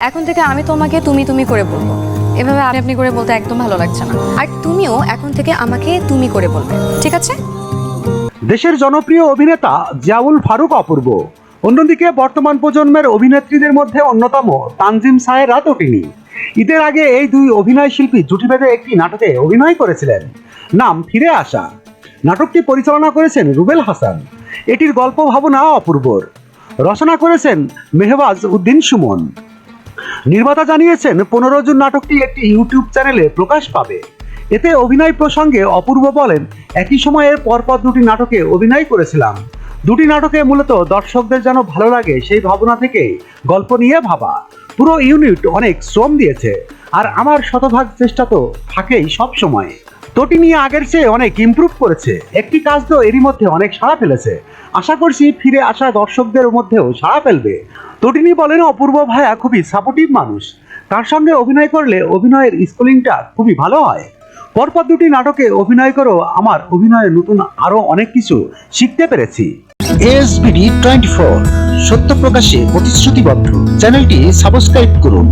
এখন থেকে আমি তোমাকে তুমি তুমি করে বলবো। এভাবে আপনি আপনি করে বলতে একদম ভালো লাগছে না। আর তুমিও এখন থেকে আমাকে তুমি করে বলবে, ঠিক আছে? দেশের জনপ্রিয় অভিনেতা জিয়াউল ফারুক অপূর্ব, অন্যদিকে বর্তমান প্রজন্মের অভিনেত্রীদের মধ্যে অন্যতম তানজিম সায়েরা তটিনী। ঈদের আগে এই দুই অভিনয় শিল্পী জুটি বেঁধে একটি নাটকে অভিনয় করেছিলেন, নাম ফিরে আসা। নাটকটি পরিচালনা করেছেন রুবেল হাসান। এটির গল্প ভাবনা অপূর্বর, রচনা করেছেন মেহবাজ উদ্দিন সুমন। নির্মাতা জানিয়েছেন 15 জুন নাটকটি একটি ইউটিউব চ্যানেলে প্রকাশ পাবে। এতে অভিনয় প্রসঙ্গে অপূর্ব বলেন, একই সময়ে পরপর দুটি নাটকে অভিনয় করেছিলাম। দুটি নাটকে মূলত দর্শকদের যেন ভালো লাগে সেই ভাবনা থেকে গল্প নিয়ে ভাবা। পুরো ইউনিট অনেক শ্রম দিয়েছে, আর আমার শতভাগ চেষ্টা তো থাকেই সব সময়। তটিনী আগের চেয়ে অনেক ইমপ্রুভ করেছে। একটি কাজ তো এরই মধ্যে অনেক সাড়া ফেলেছে। আশা করছি ফিরে আসা দর্শকদের মধ্যেও সাড়া ফেলবে। তটিনী বলেন, অপূর্ব ভাইয়া খুবই সাপোর্টিভ মানুষ। তার সঙ্গে অভিনয় করলে অভিনয়ের স্কুলিংটা খুবই ভালো হয়। পরপর দুটি নাটকে অভিনয় করেও আমার অভিনয়ে নতুন আরো অনেক কিছু শিখতে পেরেছি। ASBD 24, সত্য প্রকাশে প্রতিশ্রুতিবদ্ধ। চ্যানেলটি সাবস্ক্রাইব করুন।